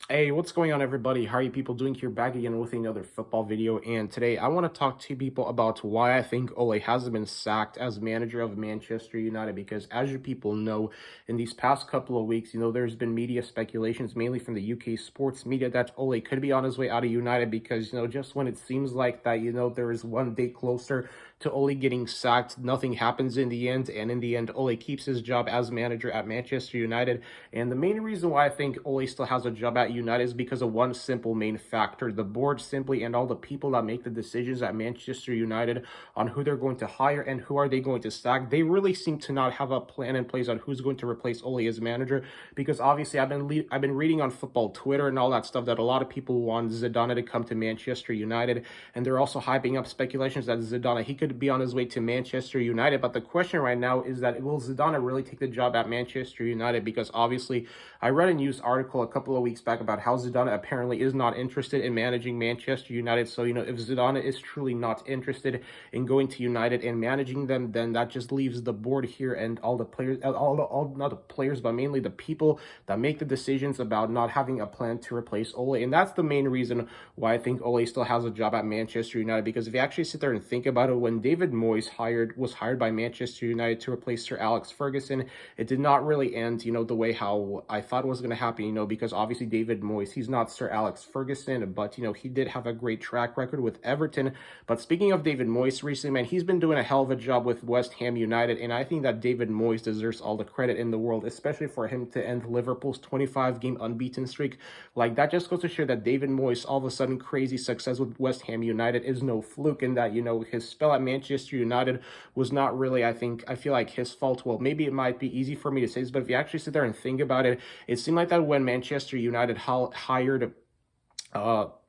Hey, what's going on, everybody? How are you people doing here? Back again with another football video. And today I want to talk to people about why I think Ole hasn't been sacked as manager of Manchester United. Because as you people know, in these past couple of weeks, there's been media speculations, mainly from the UK sports media, that Ole could be on his way out of United. Because, just when it seems like that, there is one day closer to Ole getting sacked, nothing happens in the end. And in the end, Ole keeps his job as manager at Manchester United. And the main reason why I think Ole still has a job at United is because of one simple main factor. The board simply, and all the people that make the decisions at Manchester United on who they're going to hire and who are they going to sack, they really seem to not have a plan in place on who's going to replace Ole as manager. Because obviously I've been reading on football Twitter and all that stuff that a lot of people want Zidane to come to Manchester United, and they're also hyping up speculations that Zidane, he could be on his way to Manchester United. But the question right now is that, will Zidane really take the job at Manchester United? Because obviously I read a news article a couple of weeks back about how Zidane apparently is not interested in managing Manchester United. So, if Zidane is truly not interested in going to United and managing them, then that just leaves the board here and all the players, not the players, but mainly the people that make the decisions about not having a plan to replace Ole. And that's the main reason why I think Ole still has a job at Manchester United. Because if you actually sit there and think about it, when David Moyes was hired by Manchester United to replace Sir Alex Ferguson, it did not really end, the way how I thought it was going to happen, because obviously David Moyes, he's not Sir Alex Ferguson, but, he did have a great track record with Everton. But speaking of David Moyes recently, man, he's been doing a hell of a job with West Ham United, and I think that David Moyes deserves all the credit in the world, especially for him to end Liverpool's 25-game unbeaten streak. Like, that just goes to show that David Moyes, all of a sudden crazy success with West Ham United is no fluke, and that, his spell at Manchester United was not really, I feel like his fault. Well, maybe it might be easy for me to say this, but if you actually sit there and think about it, it seemed like that when Manchester United hired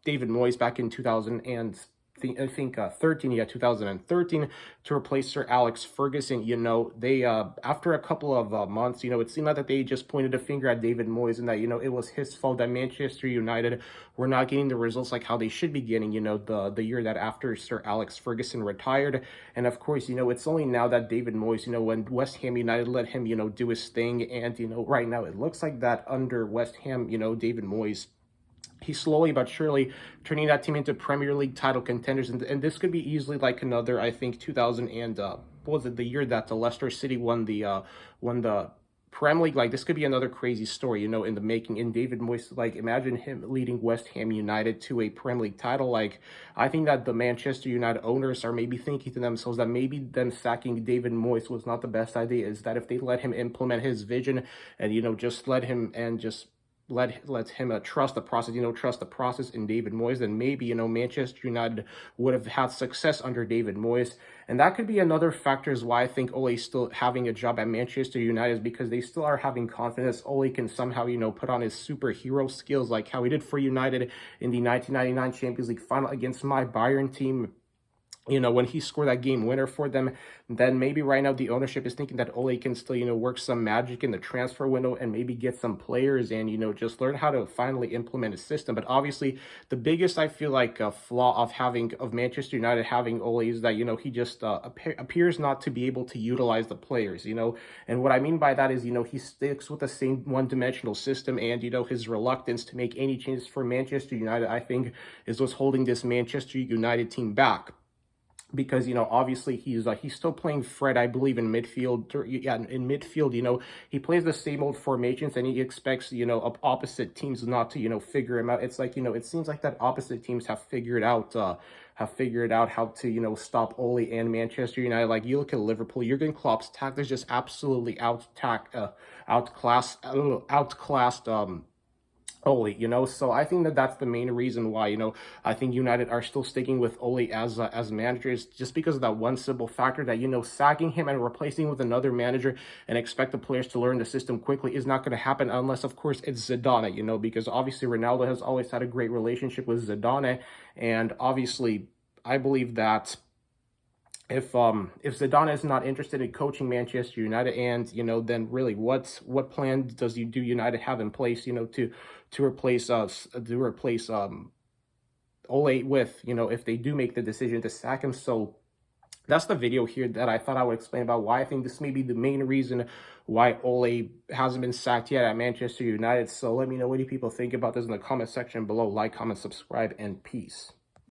David Moyes back in 2000 and 2013, to replace Sir Alex Ferguson, they, after a couple of months, it seemed like that they just pointed a finger at David Moyes, and that, it was his fault that Manchester United were not getting the results like how they should be getting, the year that after Sir Alex Ferguson retired. And of course, it's only now that David Moyes, when West Ham United let him, do his thing, and, right now it looks like that under West Ham, David Moyes, he's slowly but surely turning that team into Premier League title contenders, and this could be easily like another, I think, 2000 and what was it, the year that the Leicester City won the Premier League. Like, this could be another crazy story, in the making. In David Moyes, like, imagine him leading West Ham United to a Premier League title. Like, I think that the Manchester United owners are maybe thinking to themselves that maybe them sacking David Moyes was not the best idea. Is that if they let him implement his vision and, just let him and just let him trust the process, trust the process in David Moyes, then maybe, Manchester United would have had success under David Moyes. And that could be another factor is why I think Ole is still having a job at Manchester United, is because they still are having confidence Ole can somehow, put on his superhero skills, like how he did for United in the 1999 Champions League final against my Bayern team, when he scored that game winner for them. Then maybe right now the ownership is thinking that Ole can still, work some magic in the transfer window and maybe get some players and, just learn how to finally implement a system. But obviously, the biggest, I feel like, flaw of Manchester United having Ole is that, he just appears not to be able to utilize the players, And what I mean by that is, he sticks with the same one-dimensional system, and, his reluctance to make any changes for Manchester United, I think, is what's holding this Manchester United team back. Because, obviously he's still playing Fred, I believe, in midfield. Yeah, in midfield, he plays the same old formations, and he expects, opposite teams not to, figure him out. It's like, it seems like that opposite teams have figured out how to, stop Ole and Manchester United. Like, you look at Liverpool, Jurgen Klopp's tactics just absolutely outclassed Ole. So I think that that's the main reason why, I think United are still sticking with Ole as managers, just because of that one simple factor that, sacking him and replacing with another manager and expect the players to learn the system quickly is not going to happen, unless, of course, it's Zidane, because obviously Ronaldo has always had a great relationship with Zidane, and obviously I believe that if Zidane is not interested in coaching Manchester United, and, then really what plan do United have in place, to replace Ole with, if they do make the decision to sack him. So that's the video here that I thought I would explain about why I think this may be the main reason why Ole hasn't been sacked yet at Manchester United. So let me know what do you people think about this in the comment section below. Like, comment, subscribe, and peace.